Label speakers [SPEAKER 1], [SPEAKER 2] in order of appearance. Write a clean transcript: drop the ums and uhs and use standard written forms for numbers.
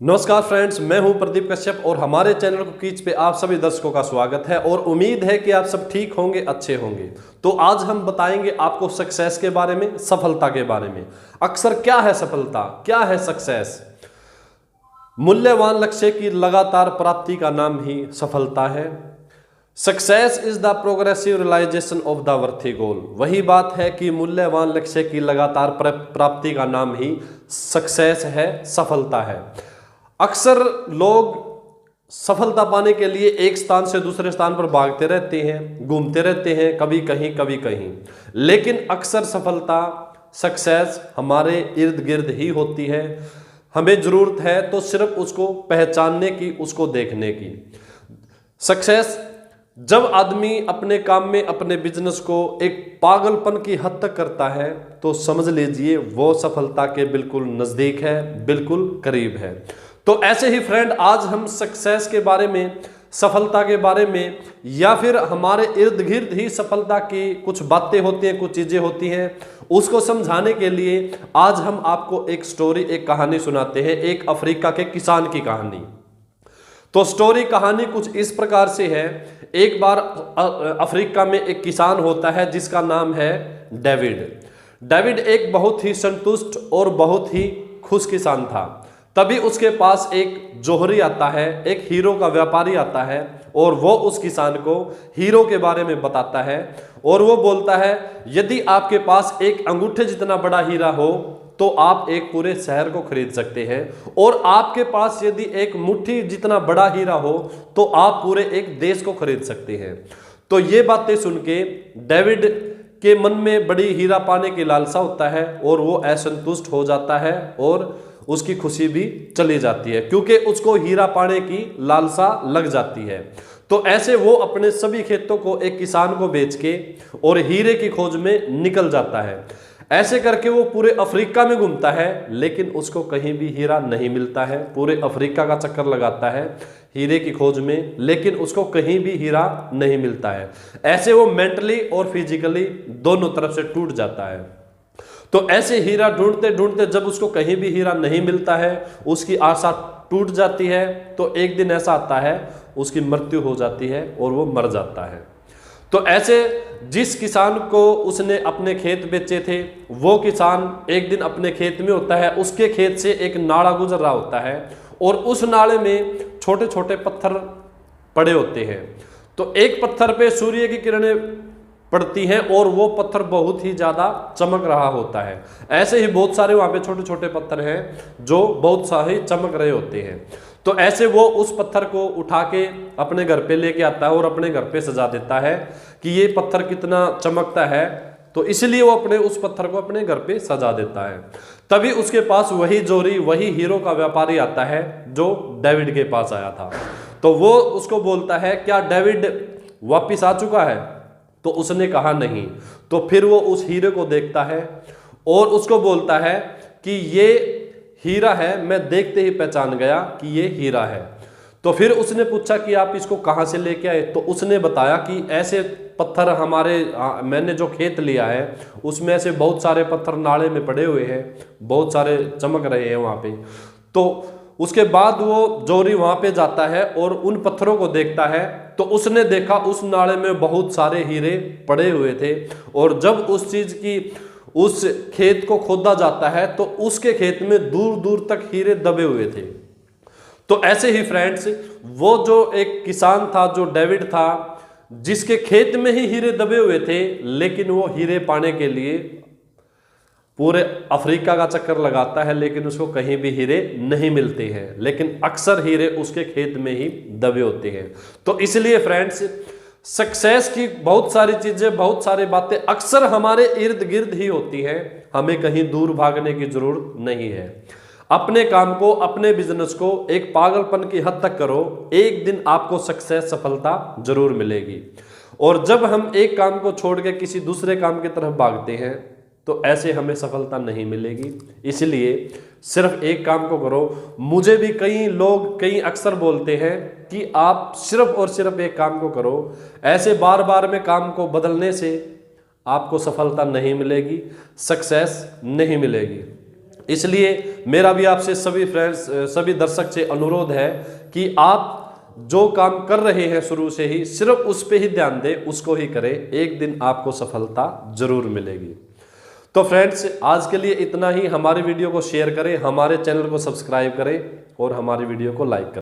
[SPEAKER 1] नमस्कार फ्रेंड्स, मैं हूं प्रदीप कश्यप और हमारे चैनल कुकीज पे आप सभी दर्शकों का स्वागत है और उम्मीद है कि आप सब ठीक होंगे, अच्छे होंगे। तो आज हम बताएंगे आपको सक्सेस के बारे में, सफलता के बारे में। अक्सर क्या है सफलता, क्या है सक्सेस? मूल्यवान लक्ष्य की लगातार प्राप्ति का नाम ही सफलता है। Success is the progressive realization of the worthy goal. वही बात है कि मूल्यवान लक्ष्य की लगातार प्राप्ति का नाम ही सक्सेस है, सफलता है। अक्सर लोग सफलता पाने के लिए एक स्थान से दूसरे स्थान पर भागते रहते हैं, घूमते रहते हैं, कभी कहीं कभी कहीं, लेकिन अक्सर सफलता, सक्सेस हमारे इर्द गिर्द ही होती है। हमें जरूरत है तो सिर्फ उसको पहचानने की, उसको देखने की। सक्सेस जब आदमी अपने काम में, अपने बिजनेस को एक पागलपन की हद तक करता है तो समझ लीजिए वो सफलता के बिल्कुल नजदीक है, बिल्कुल करीब है। तो ऐसे ही फ्रेंड, आज हम सक्सेस के बारे में, सफलता के बारे में, या फिर हमारे इर्द गिर्द ही सफलता की कुछ बातें होती हैं, कुछ चीजें होती हैं, उसको समझाने के लिए आज हम आपको एक स्टोरी, एक कहानी सुनाते हैं, एक अफ्रीका के किसान की कहानी। तो स्टोरी, कहानी कुछ इस प्रकार से है। एक बार अफ्रीका में एक किसान होता है जिसका नाम है डेविड। डेविड एक बहुत ही संतुष्ट और बहुत ही खुश किसान था। तभी उसके पास एक जौहरी आता है, एक हीरो का व्यापारी आता है, और वो उस किसान को हीरो के बारे में बताता है। और वो बोलता है, यदि आपके पास एक अंगूठे जितना बड़ा हीरा हो तो आप एक पूरे शहर को खरीद सकते हैं, और आपके पास यदि एक मुट्ठी जितना बड़ा हीरा हो तो आप पूरे एक देश को खरीद सकते हैं। तो ये बातें सुन के डेविड के मन में बड़ी हीरा पाने की लालसा होता है और वो असंतुष्ट हो जाता है और उसकी खुशी भी चली जाती है, क्योंकि उसको हीरा पाने की लालसा लग जाती है। तो ऐसे वो अपने सभी खेतों को एक किसान को बेच के और हीरे की खोज में निकल जाता है। ऐसे करके वो पूरे अफ्रीका में घूमता है, लेकिन उसको कहीं भी हीरा नहीं मिलता है। पूरे अफ्रीका का चक्कर लगाता है हीरे की खोज में, लेकिन उसको कहीं भी हीरा नहीं मिलता है। ऐसे वो मेंटली और फिजिकली दोनों तरफ से टूट जाता है। तो ऐसे हीरा ढूंढते ढूंढते जब उसको कहीं भी हीरा नहीं मिलता है, उसकी आशा टूट जाती है। तो एक दिन ऐसा आता है, उसकी मृत्यु हो जाती है और वो मर जाता है। तो ऐसे जिस किसान को उसने अपने खेत बेचे थे, वो किसान एक दिन अपने खेत में होता है। उसके खेत से एक नाला गुजर रहा होता है और उस नाले में छोटे छोटे पत्थर पड़े होते हैं। तो एक पत्थर पे सूर्य की किरणें पड़ती हैं और वो पत्थर बहुत ही ज्यादा चमक रहा होता है। ऐसे ही बहुत सारे वहां पे छोटे छोटे पत्थर हैं जो बहुत सारे चमक रहे होते हैं। तो ऐसे वो उस पत्थर को उठा के अपने घर पे लेके आता है और अपने घर पे सजा देता है कि ये पत्थर कितना चमकता है, तो इसलिए वो अपने उस पत्थर को अपने घर पे सजा देता है। तभी उसके पास वही जोरी, वही हीरो का व्यापारी आता है जो डेविड के पास आया था। तो वो उसको बोलता है, क्या डेविड वापिस आ चुका है? तो उसने कहा नहीं। तो फिर वो उस हीरे को देखता है और उसको बोलता है कि ये हीरा है, मैं देखते ही पहचान गया कि ये हीरा है। तो फिर उसने पूछा कि आप इसको कहाँ से लेके आए? तो उसने बताया कि ऐसे पत्थर मैंने जो खेत लिया है उसमें ऐसे बहुत सारे पत्थर नाले में पड़े हुए हैं, बहुत सारे चमक रहे हैं वहाँ पे। तो उसके बाद वो जोरी वहाँ पे जाता है और उन पत्थरों को देखता है। तो उसने देखा उस नाले में बहुत सारे हीरे पड़े हुए थे, और जब उस खेत को खोदा जाता है तो उसके खेत में दूर दूर तक हीरे दबे हुए थे। तो ऐसे ही फ्रेंड्स, वो जो एक किसान था, जो डेविड था, जिसके खेत में ही हीरे दबे हुए थे, लेकिन वो हीरे पाने के लिए पूरे अफ्रीका का चक्कर लगाता है, लेकिन उसको कहीं भी हीरे नहीं मिलते हैं। लेकिन अक्सर हीरे उसके खेत में ही दबे होते हैं। तो इसलिए फ्रेंड्स, सक्सेस की बहुत सारी चीजें, बहुत सारी बातें अक्सर हमारे इर्द गिर्द ही होती हैं। हमें कहीं दूर भागने की जरूरत नहीं है। अपने काम को, अपने बिजनेस को एक पागलपन की हद तक करो, एक दिन आपको सक्सेस, सफलता जरूर मिलेगी। और जब हम एक काम को छोड़ के किसी दूसरे काम की तरफ भागते हैं तो ऐसे हमें सफलता नहीं मिलेगी। इसलिए सिर्फ एक काम को करो। मुझे भी कई लोग अक्सर बोलते हैं कि आप सिर्फ और सिर्फ एक काम को करो। ऐसे बार बार में काम को बदलने से आपको सफलता नहीं मिलेगी, सक्सेस नहीं मिलेगी। इसलिए मेरा भी आपसे सभी फ्रेंड्स, सभी दर्शक से अनुरोध है कि आप जो काम कर रहे हैं शुरू से ही सिर्फ उस पे ही ध्यान दें, उसको ही करें, एक दिन आपको सफलता जरूर मिलेगी। तो फ्रेंड्स, आज के लिए इतना ही। हमारे वीडियो को शेयर करें, हमारे चैनल को सब्सक्राइब करें और हमारी वीडियो को लाइक करें।